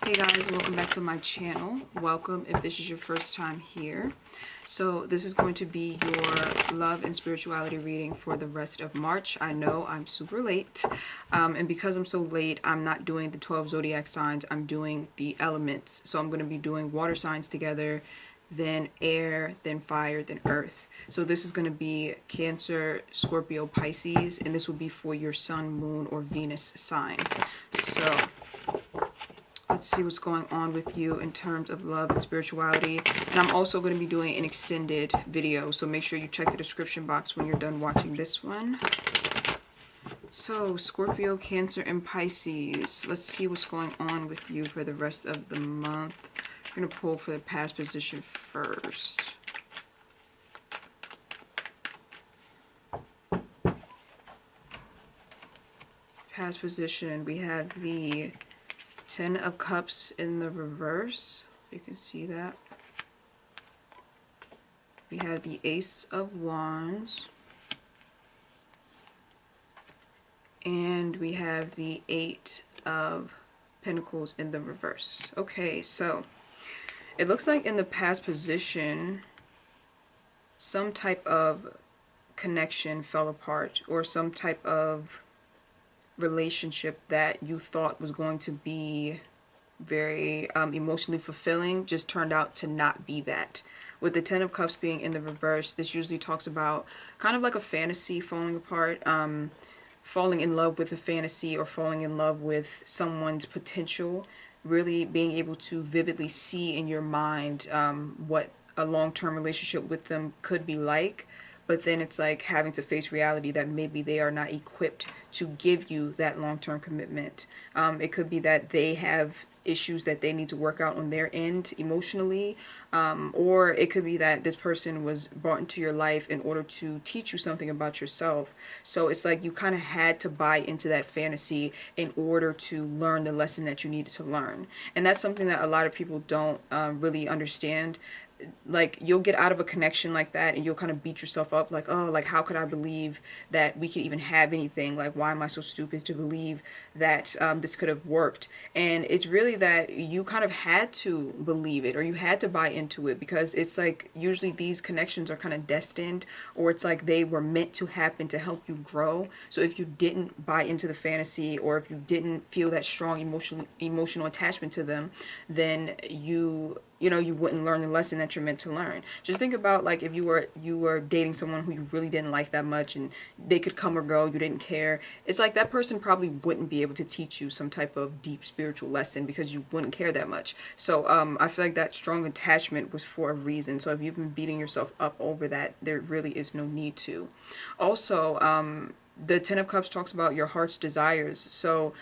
Hey guys, welcome back to my channel. Welcome if this is your first time here. So this is going to be your love and spirituality reading for the rest of March. I know I'm super late, and because I'm so late, I'm not doing the 12 zodiac signs. I'm doing the elements. So I'm going to be doing water signs together, then air, then fire, then earth. So this is going to be Cancer, Scorpio, Pisces, and this will be for your sun, moon, or Venus sign. So let's see what's going on with you in terms of love and spirituality. And I'm also going to be doing an extended video, so make sure you check the description box when you're done watching this one. So Scorpio, Cancer, and Pisces. Let's see what's going on with you for the rest of the month. I'm going to pull for the past position first. Past position, we have the 10 of Cups in the reverse. You can see that. We have the Ace of Wands. And we have the 8 of Pentacles in the reverse. Okay, so it looks like in the past position, some type of connection fell apart, or some type of relationship that you thought was going to be very emotionally fulfilling just turned out to not be that. With the 10 of Cups being in the reverse, this usually talks about kind of like a fantasy falling apart, falling in love with a fantasy, or falling in love with someone's potential, really being able to vividly see in your mind what a long-term relationship with them could be like. But then it's like having to face reality that maybe they are not equipped to give you that long-term commitment. It could be that they have issues that they need to work out on their end emotionally, or it could be that this person was brought into your life in order to teach you something about yourself. So it's like you kind of had to buy into that fantasy in order to learn the lesson that you needed to learn. And that's something that a lot of people don't really understand. Like, you'll get out of a connection like that and you'll kind of beat yourself up, like, oh, like, how could I believe that we could even have anything? Like, why am I so stupid to believe that this could have worked? And it's really that you kind of had to believe it, or you had to buy into it, because it's like usually these connections are kind of destined, or it's like they were meant to happen to help you grow. So if you didn't buy into the fantasy, or if you didn't feel that strong emotional attachment to them, then you wouldn't learn the lesson that you're meant to learn. Just think about, like, if you were dating someone who you really didn't like that much, and they could come or go, you didn't care. It's like that person probably wouldn't be able to teach you some type of deep spiritual lesson because you wouldn't care that much. So I feel like that strong attachment was for a reason. So if you've been beating yourself up over that, there really is no need to. Also, the 10 of Cups talks about your heart's desires. So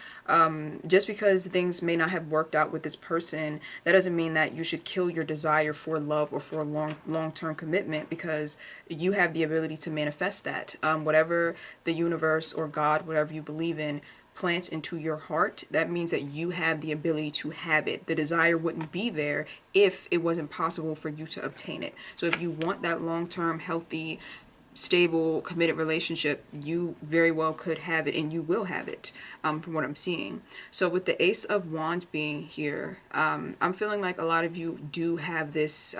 just because things may not have worked out with this person, that doesn't mean that you should kill your desire for love or for long-term commitment, because you have the ability to manifest that. Whatever the universe or God, whatever you believe in, plants into your heart, that means that you have the ability to have it. The desire wouldn't be there if it wasn't possible for you to obtain it. So if you want that long-term, healthy, stable, committed relationship, you very well could have it, and you will have it, from what I'm seeing. So with the Ace of Wands being here, I'm feeling like a lot of you do have this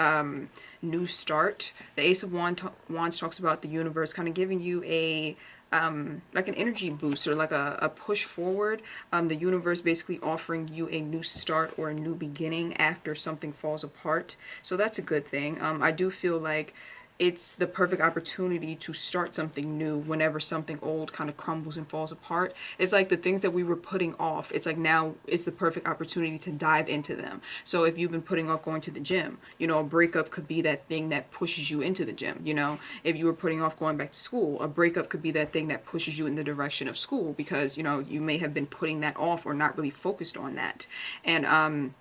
new start. The Ace of Wands talks about the universe kind of giving you a like an energy boost, or like a push forward. The universe basically offering you a new start or a new beginning after something falls apart. So that's a good thing. I do feel like it's the perfect opportunity to start something new whenever something old kind of crumbles and falls apart. It's like the things that we were putting off, it's like now it's the perfect opportunity to dive into them. So if you've been putting off going to the gym, a breakup could be that thing that pushes you into the gym. If you were putting off going back to school, a breakup could be that thing that pushes you in the direction of school, because you may have been putting that off or not really focused on that. And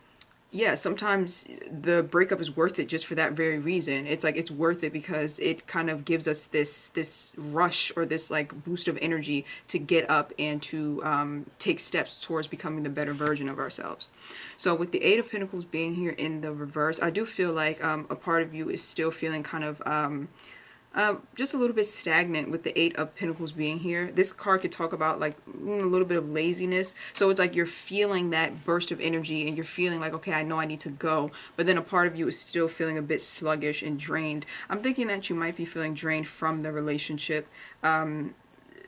yeah, sometimes the breakup is worth it just for that very reason. It's like it's worth it because it kind of gives us this rush, or this like boost of energy to get up and to take steps towards becoming the better version of ourselves. So with the 8 of Pentacles being here in the reverse, I do feel like a part of you is still feeling kind of Just a little bit stagnant with the Eight of Pentacles being here. This card could talk about like a little bit of laziness. So it's like you're feeling that burst of energy and you're feeling like, okay, I know I need to go. But then a part of you is still feeling a bit sluggish and drained. I'm thinking that you might be feeling drained from the relationship.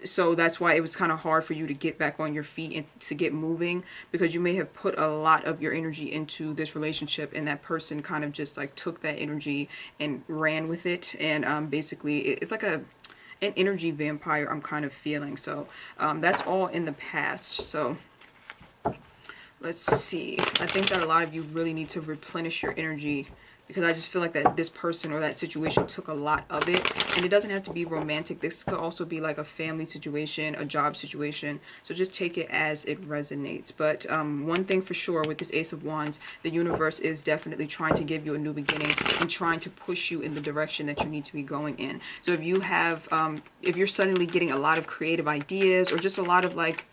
So that's why it was kind of hard for you to get back on your feet and to get moving, because you may have put a lot of your energy into this relationship and that person kind of just like took that energy and ran with it. And basically it's like an energy vampire I'm kind of feeling. So that's all in the past. So let's see. I think that a lot of you really need to replenish your energy, because I just feel like that this person or that situation took a lot of it. And it doesn't have to be romantic. This could also be like a family situation, a job situation. So just take it as it resonates. But one thing for sure with this Ace of Wands, the universe is definitely trying to give you a new beginning and trying to push you in the direction that you need to be going in. So if you have, if you're suddenly getting a lot of creative ideas or just a lot of like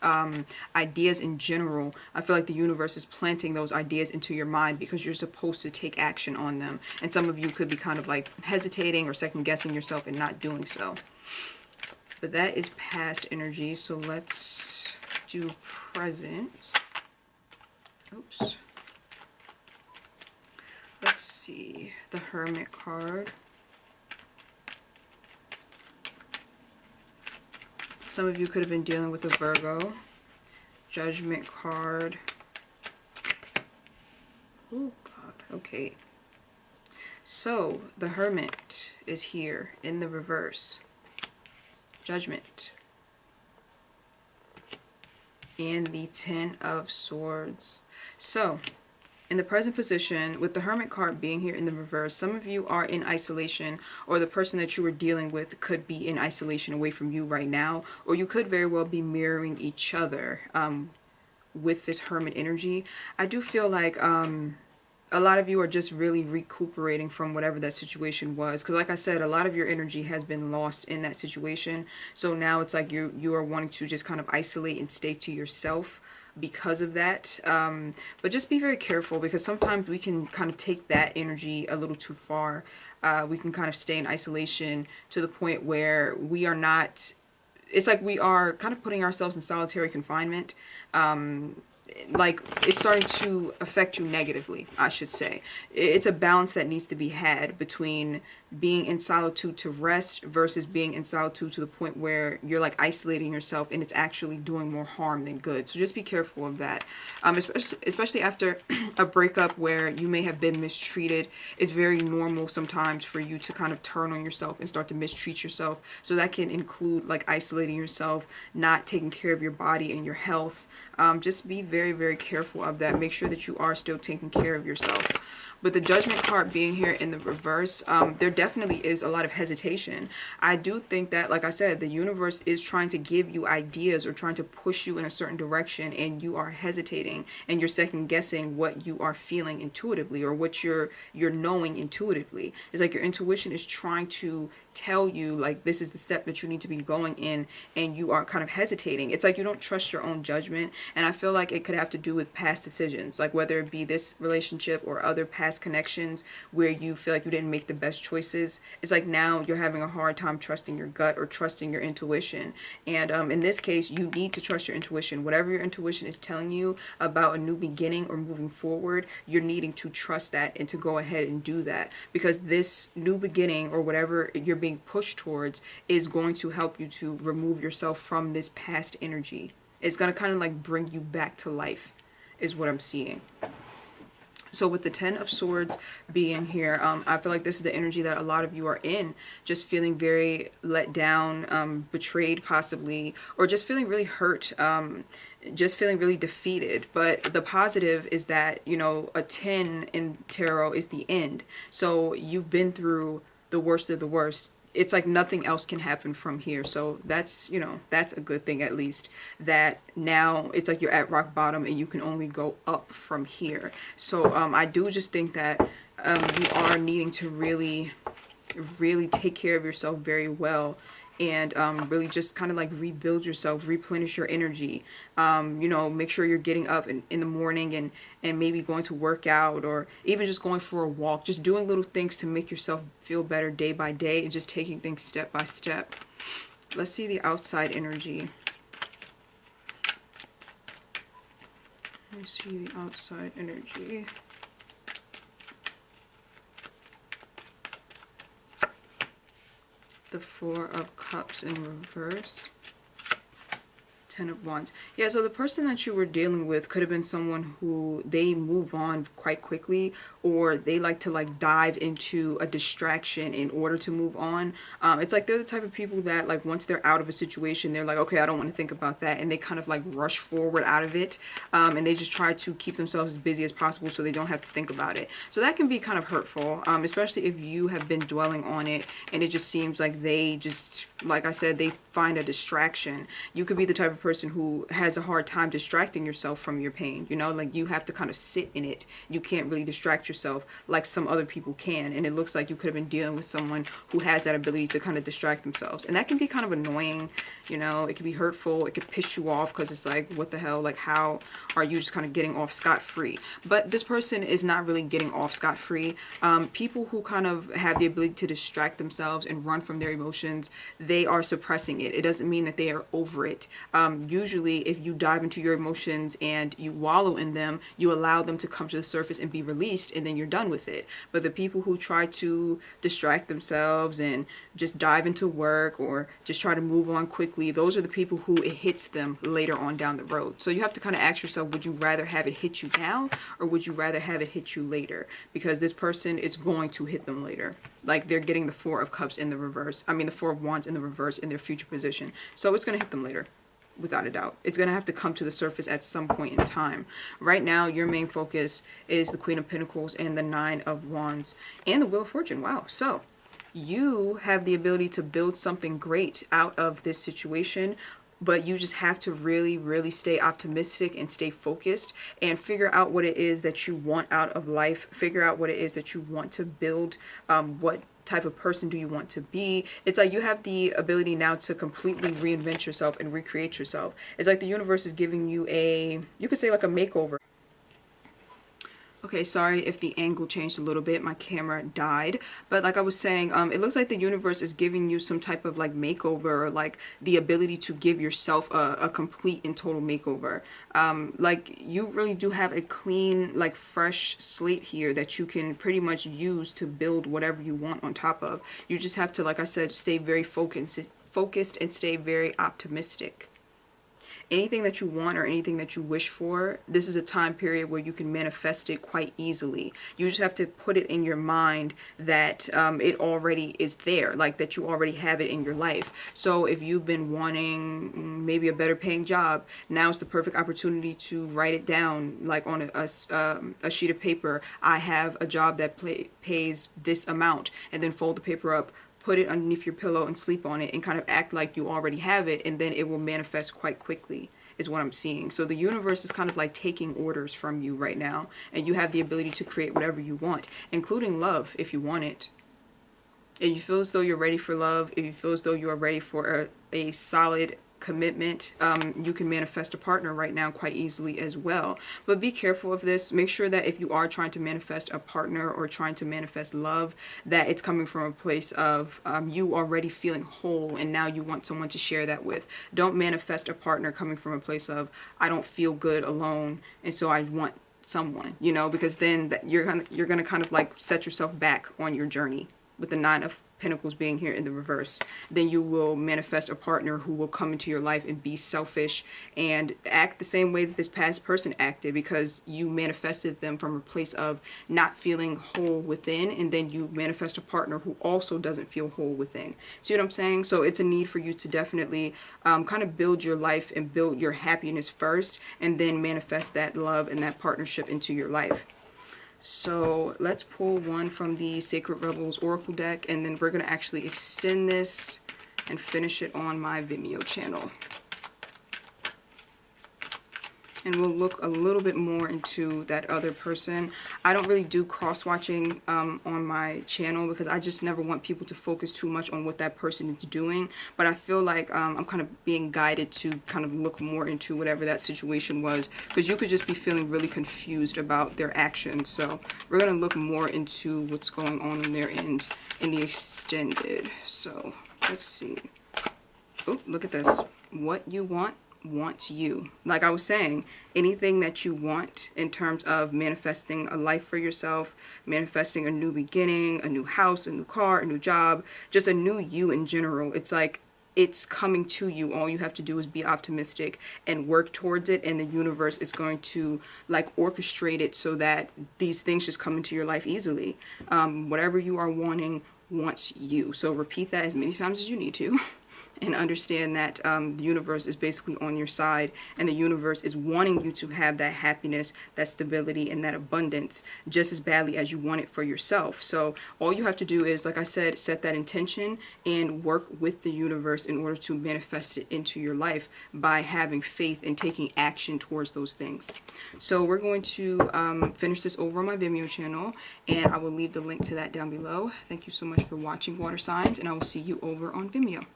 ideas in general, I feel like the universe is planting those ideas into your mind because you're supposed to take action on them. And some of you could be kind of like hesitating or second guessing yourself and not doing so. But that is past energy. So let's do present. Oops. Let's see. The Hermit card. Some of you could have been dealing with a Virgo. Judgment card. Oh God. Okay. So, the Hermit is here in the reverse. Judgment. And the Ten of Swords. So, in the present position, with the Hermit card being here in the reverse, some of you are in isolation, or the person that you were dealing with could be in isolation away from you right now, or you could very well be mirroring each other with this Hermit energy. I do feel like a lot of you are just really recuperating from whatever that situation was. Because like I said, a lot of your energy has been lost in that situation. So now it's like you are wanting to just kind of isolate and stay to yourself because of that. But just be very careful, because sometimes we can kind of take that energy a little too far. We can kind of stay in isolation to the point where we are not... It's like we are kind of putting ourselves in solitary confinement. Like it's starting to affect you negatively, I should say. It's a balance that needs to be had between being in solitude to rest versus being in solitude to the point where you're like isolating yourself and it's actually doing more harm than good. So just be careful of that. Especially after a breakup where you may have been mistreated. It's very normal sometimes for you to kind of turn on yourself and start to mistreat yourself. So that can include like isolating yourself, not taking care of your body and your health. Just be very, very careful of that. Make sure that you are still taking care of yourself. But the Judgment card being here in the reverse, there definitely is a lot of hesitation. I do think that, like I said, the universe is trying to give you ideas or trying to push you in a certain direction, and you are hesitating and you're second guessing what you are feeling intuitively or what you're knowing intuitively. It's like your intuition is trying to tell you like this is the step that you need to be going in, and you are kind of hesitating. It's like you don't trust your own judgment, and I feel like it could have to do with past decisions, like whether it be this relationship or other past connections where you feel like you didn't make the best choices. It's like now you're having a hard time trusting your gut or trusting your intuition. And in this case, you need to trust your intuition. Whatever your intuition is telling you about a new beginning or moving forward, you're needing to trust that and to go ahead and do that, because this new beginning or whatever you're being pushed towards is going to help you to remove yourself from this past energy. It's going to kind of like bring you back to life is what I'm seeing. So with the Ten of Swords being here, I feel like this is the energy that a lot of you are in, just feeling very let down, betrayed possibly, or just feeling really hurt, just feeling really defeated. But the positive is that, you know, a 10 in tarot is the end. So you've been through the worst of the worst. It's like nothing else can happen from here. So that's, you know, that's a good thing, at least, that now it's like you're at rock bottom and you can only go up from here. So I do just think that you are needing to really take care of yourself very well and really just kind of like rebuild yourself, replenish your energy. You know, make sure you're getting up in the morning and maybe going to work out, or even just going for a walk, just doing little things to make yourself feel better day by day, and just taking things step by step. Let's see the outside energy. Let me see the outside energy. The Four of Cups in reverse. Ten of Wands. Yeah, so the person that you were dealing with could have been someone who they move on quite quickly, or they like to like dive into a distraction in order to move on. It's like they're the type of people that like once they're out of a situation, they're like, okay, I don't want to think about that, and they kind of like rush forward out of it, and they just try to keep themselves as busy as possible so they don't have to think about it. So that can be kind of hurtful, especially if you have been dwelling on it and it just seems like they just, like I said, they find a distraction. You could be the type of person who has a hard time distracting yourself from your pain. You know, like you have to kind of sit in it. You can't really distract yourself like some other people can. And it looks like you could have been dealing with someone who has that ability to kind of distract themselves. And that can be kind of annoying. You know, it can be hurtful. It could piss you off because it's like, what the hell? Like, how are you just kind of getting off scot-free? But this person is not really getting off scot-free. People who kind of have the ability to distract themselves and run from their emotions, they are suppressing it. It doesn't mean that they are over it. Usually if you dive into your emotions and you wallow in them, you allow them to come to the surface and be released, and then you're done with it. But the people who try to distract themselves and just dive into work or just try to move on quickly, those are the people who it hits them later on down the road. So you have to kind of ask yourself, would you rather have it hit you now, or would you rather have it hit you later? Because this person is going to hit them later. Like they're getting the Four of Cups in the reverse. I mean the Four of Wands in the reverse in their future position. So it's going to hit them later. Without a doubt, it's going to have to come to the surface at some point in time. Right now, your main focus is the Queen of Pentacles and the Nine of Wands and the Wheel of Fortune. Wow. So you have the ability to build something great out of this situation, but you just have to really, really stay optimistic and stay focused and figure out what it is that you want out of life. Figure out what it is that you want to build. What type of person do you want to be? It's like you have the ability now to completely reinvent yourself and recreate yourself. It's like the universe is giving you a, you could say like a makeover. Okay, sorry if the angle changed a little bit. My camera died. But like I was saying, it looks like the universe is giving you some type of like makeover, or like the ability to give yourself a complete and total makeover. Like you really do have a clean, like fresh slate here that you can pretty much use to build whatever you want on top of. You just have to, like I said, stay very focused and stay very optimistic. Anything that you want or anything that you wish for, this is a time period where you can manifest it quite easily. You just have to put it in your mind that it already is there, like that you already have it in your life. So if you've been wanting maybe a better paying job, now's the perfect opportunity to write it down, like on a sheet of paper. I have a job that pays this amount, and then fold the paper up, put it underneath your pillow and sleep on it, and kind of act like you already have it, and then it will manifest quite quickly, is what I'm seeing. So the universe is kind of like taking orders from you right now, and you have the ability to create whatever you want, including love if you want it. If you feel as though you're ready for love, if you feel as though you are ready for a solid commitment, you can manifest a partner right now quite easily as well. But be careful of this. Make sure that if you are trying to manifest a partner or trying to manifest love, that it's coming from a place of you already feeling whole, and now you want someone to share that with. Don't manifest a partner coming from a place of I don't feel good alone, and so I want someone, you know, because then you're gonna kind of like set yourself back on your journey. With the Nine of Pentacles being here in the reverse, then you will manifest a partner who will come into your life and be selfish and act the same way that this past person acted, because you manifested them from a place of not feeling whole within, and then you manifest a partner who also doesn't feel whole within. See what I'm saying? So it's a need for you to definitely kind of build your life and build your happiness first, and then manifest that love and that partnership into your life. So let's pull one from the Sacred Rebels Oracle deck, and then we're going to actually extend this and finish it on my Vimeo channel. And we'll look a little bit more into that other person. I don't really do cross-watching on my channel because I just never want people to focus too much on what that person is doing. But I feel like I'm kind of being guided to kind of look more into whatever that situation was, because you could just be feeling really confused about their actions. So we're going to look more into what's going on their end in the extended. So let's see. Oh, look at this. What you want wants you. Like I was saying, anything that you want in terms of manifesting a life for yourself, manifesting a new beginning, a new house, a new car, a new job, just a new you in general. It's like it's coming to you. All you have to do is be optimistic and work towards it, and the universe is going to like orchestrate it so that these things just come into your life easily. Whatever you are wanting wants you. So repeat that as many times as you need to. And understand that the universe is basically on your side, and the universe is wanting you to have that happiness, that stability, and that abundance just as badly as you want it for yourself. So all you have to do is, like I said, set that intention and work with the universe in order to manifest it into your life by having faith and taking action towards those things. So we're going to finish this over on my Vimeo channel, and I will leave the link to that down below. Thank you so much for watching, water signs, and I will see you over on Vimeo.